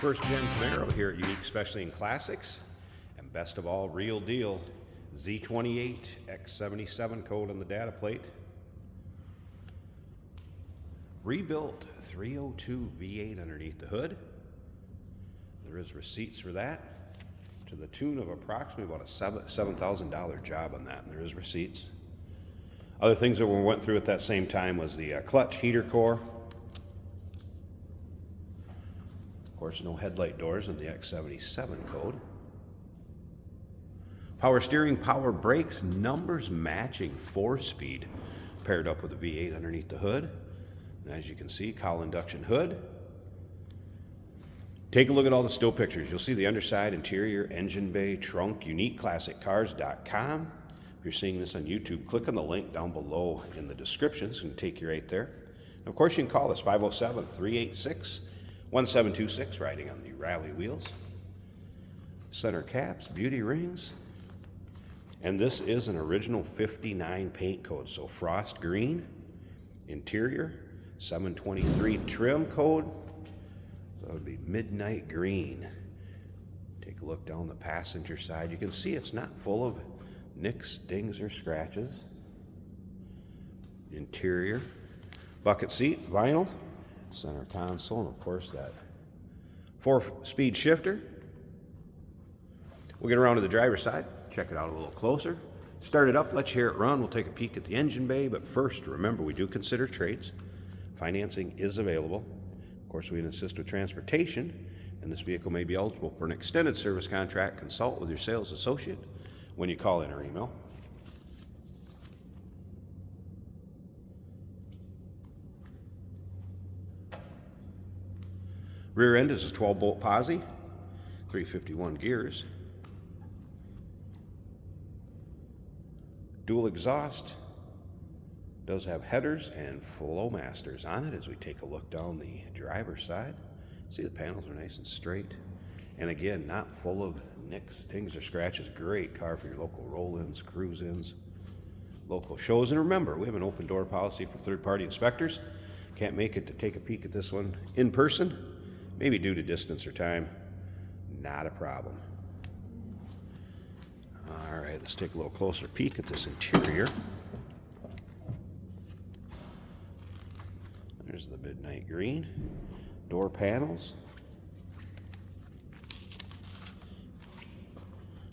First gen Camaro here at Unique Specialty and Classics, and best of all, real deal Z28 X77 code on the data plate. Rebuilt 302 V8 underneath the hood. There is receipts for that to the tune of approximately about a $7,000 job on that, and there is receipts. Other things that we went through at that same time was the clutch heater core. Of course, no headlight doors in the X77 code. Power steering, power brakes, numbers matching 4-speed paired up with a V8 underneath the hood. And as you can see, cowl induction hood. Take a look at all the still pictures. You'll see the underside, interior, engine bay, trunk, uniqueclassiccars.com. If you're seeing this on YouTube, click on the link down below in the description. It's going to take you right there. And of course, you can call us 507-386-1726, riding on the rally wheels. Center caps, beauty rings. And this is an original 59 paint code, so frost green. Interior, 723 trim code. So it would be midnight green. Take a look down the passenger side. You can see it's not full of nicks, dings, or scratches. Interior, bucket seat, vinyl, center console, and of course that 4-speed shifter. We'll get around to the driver's side, check it out a little closer. Start it up, let you hear it run. We'll take a peek at the engine bay, but first, remember, we do consider trades. Financing is available. Of course, we can assist with transportation, and this vehicle may be eligible for an extended service contract. Consult with your sales associate when you call in or email. Rear end is a 12-bolt posi, 351 gears. Dual exhaust. Does have headers and Flowmasters on it as we take a look down the driver's side. See, the panels are nice and straight. And again, not full of nicks, dings, or scratches. Great car for your local roll-ins, cruise-ins, local shows. And remember, we have an open door policy for third-party inspectors. Can't make it to take a peek at this one in person, maybe due to distance or time. Not a problem. All right, let's take a little closer peek at this interior. There's the midnight green. Door panels.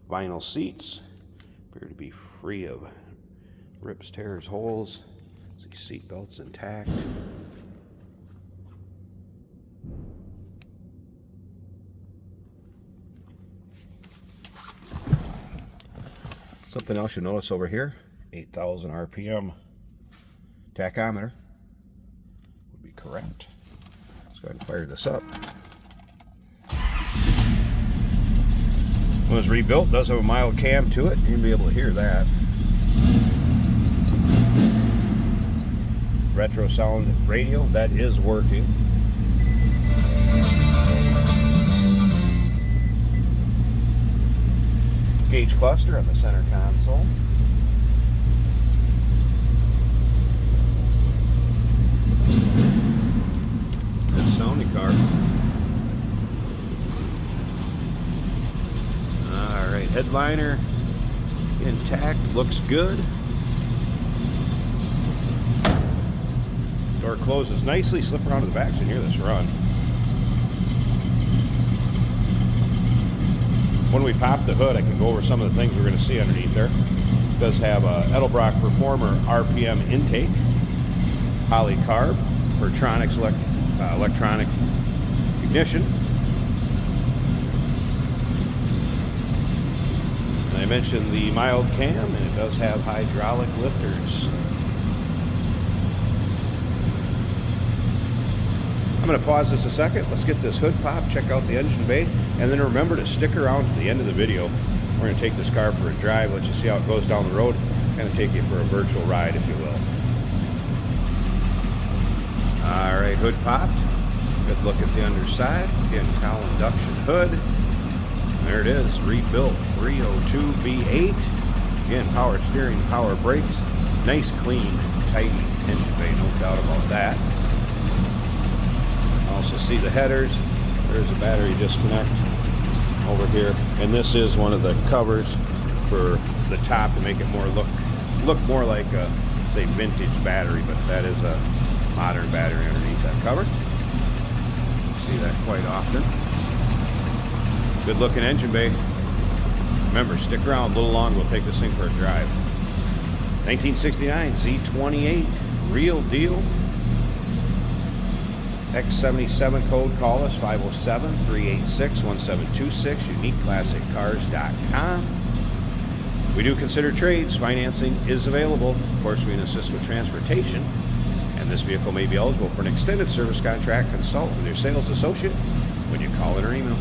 Vinyl seats. Appear to be free of rips, tears, holes. See seat belts intact. Something else you'll notice over here, 8,000 RPM tachometer would be correct. Let's go ahead and fire this up. When it was rebuilt, it does have a mild cam to it. You'll be able to hear that. Retro sound radio, that is working. Gauge cluster on the center console. Good sounding car. Alright, headliner intact, looks good. Door closes nicely, slip around to the back so you can hear this run. When we pop the hood, I can go over some of the things we're going to see underneath there. It does have a Edelbrock Performer RPM intake, polycarb, Pertronics electronic ignition. And I mentioned the mild cam, and it does have hydraulic lifters. I'm going to pause this a second. Let's get this hood pop, check out the engine bay, and then remember to stick around to the end of the video. We're going to take this car for a drive, let you see how it goes down the road, kind of take you for a virtual ride, if you will. All right, hood popped. Good look at the underside. Again, cowl induction hood. There it is, rebuilt 302 V8. Again, power steering, power brakes. Nice, clean, tidy engine bay, no doubt about that. Also see the headers, There's a battery disconnect over here, and this is one of the covers for the top to make it look more like a, say, vintage battery, but that is a modern battery underneath that cover. See that quite often. Good looking engine bay. Remember, stick around a little longer, we'll take this thing for a drive. 1969 Z28, real deal. X77 code, call us 507-386-1726, uniqueclassiccars.com. We do consider trades. Financing is available. Of course, we can assist with transportation, and this vehicle may be eligible for an extended service contract. Consult with your sales associate when you call it or email.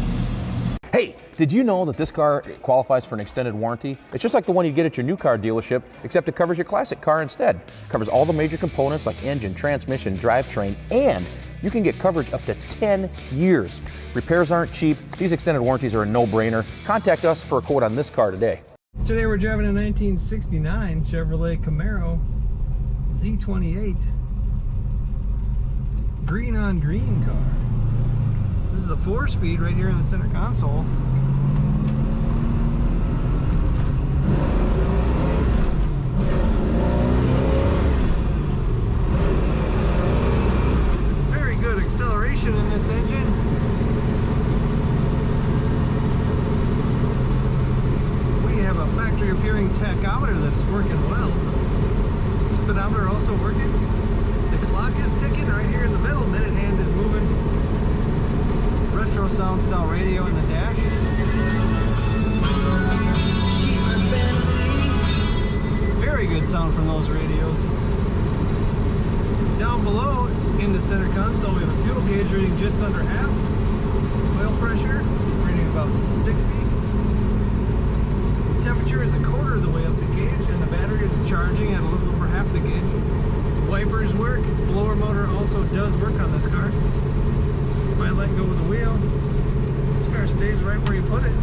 Hey, did you know that this car qualifies for an extended warranty? It's just like the one you get at your new car dealership, except it covers your classic car instead. It covers all the major components like engine, transmission, drivetrain, and you can get coverage up to 10 years. Repairs aren't cheap. These extended warranties are a no-brainer. Contact us for a quote on this car today. Today we're driving a 1969 Chevrolet Camaro Z28 green on green car. This is a 4-speed right here in the center console. Very good acceleration in this engine. We have a factory appearing tachometer that's working well. Speedometer also working. The clock is ticking right here in the middle. Minute hand is moving. Retro sound style radio in the dash. Very good sound from those radios. Down below in the center console we have a fuel gauge reading just under half. Oil pressure reading about 60. Temperature is a quarter of the way up the gauge, and the battery is charging at a little over half the gauge. Wipers work. Blower motor also does work on this car. If I let go of the wheel, this car stays right where you put it.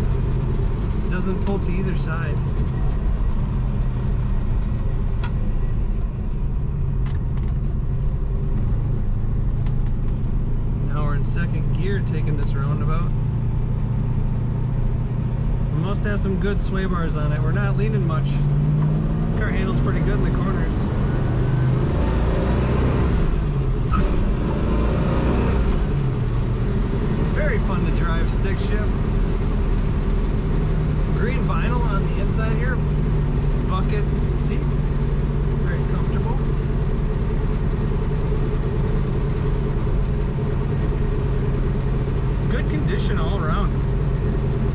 It doesn't pull to either side. Now we're in second gear taking this roundabout. We must have some good sway bars on it. We're not leaning much. This car handles pretty good in the corners. Very fun to drive, stick shift. Green vinyl on the inside here. Bucket seats. Very comfortable. Good condition all around.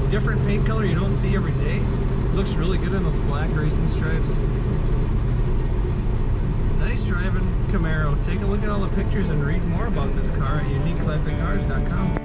Different paint color you don't see every day. Looks really good in those black racing stripes. Nice driving Camaro. Take a look at all the pictures and read more about this car at uniqueclassiccars.com.